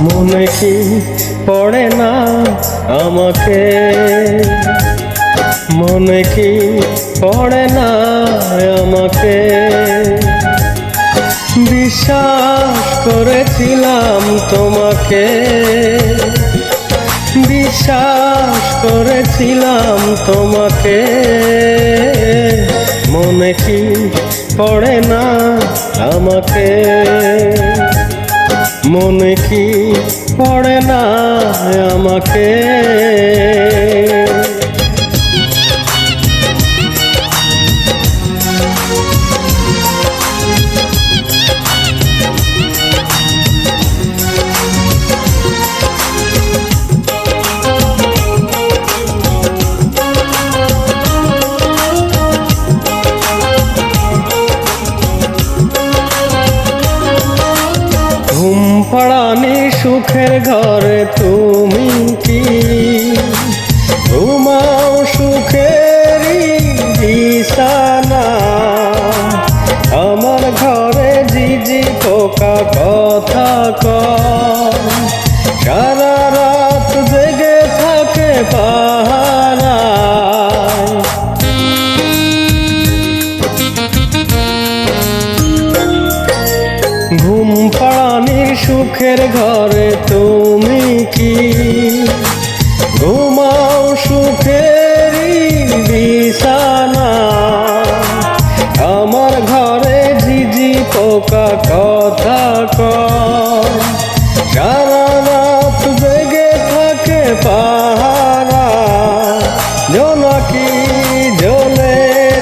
মনে কি পড়ে না আমাকে, মনে কি পড়ে না আমাকে। বিশ্বাস করেছিলাম তোমাকে, বিশ্বাস করেছিলাম তোমাকে। মনে কি পড়ে না আমাকে, মনে কি পড়ে না আমাকে। ঘুম পাড়ানি সুখের ঘরে তুমি কি ঘুমাও সুখেরই বিছানা। আমার ঘরে ঝিঝি পোকা কথা কয়, সারা রাত জেগে থাকে পাহারায়। ঘুম পাড়ানির সুখের ঘরে তুমি কি ঘুমাও সুখেরই বিছানা। আমার ঘরে ঝিঝি পোকা কথা কয়, সারা রাত জেগে থাকে পাহারা। জোনাকি জ্বলে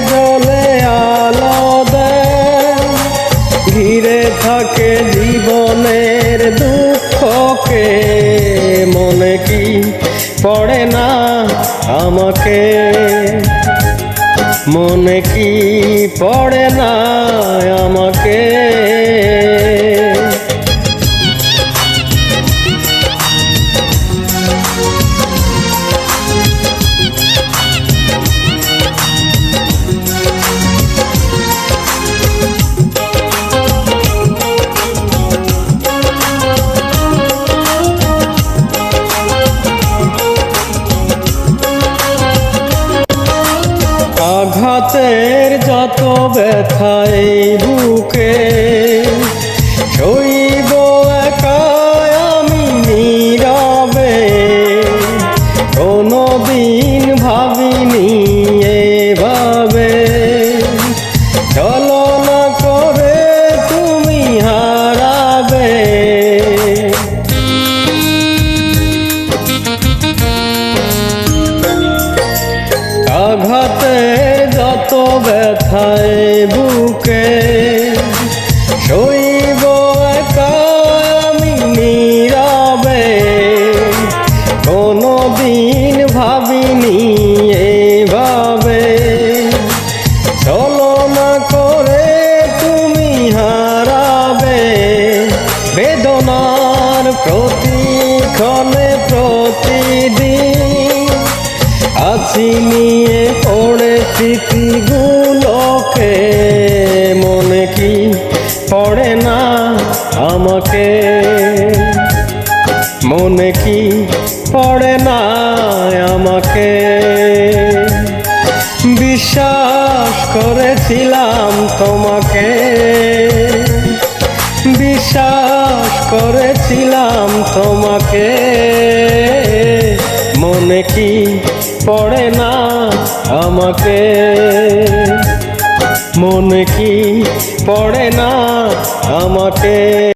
জ্বলে আলো দেয়, ঘিরে থাকে জীবনের দুঃখকে। মনে কি পড়ে না আমাকে, মনে কি পড়ে না আমাকে। আঘাতের যত ব্যথা এই বুকে সইব একা আমি নীরবে। কোনোদিন ভাবিনি এভাবে ছলনা করে তুমি হারাবে। আঘাতে যত ব্যথায় বুকে সইব একা আমি নীরবে। কোনোদিন ভাবিনি এভাবে ছলনা করে তুমি হারাবে। বেদনার প্রতিক্ষণে প্রতিদিন আছি নিয়ে পড়ে স্মৃতিগুলোকে। মনে কি পড়ে না আমাকে, মনে কি পড়ে না আমাকে। বিশ্বাস করেছিলাম তোমাকে, বিশ্বাস করেছিলাম তোমাকে। মনে কি পড়ে না আমাকে, মনে কি পড়ে না আমাকে।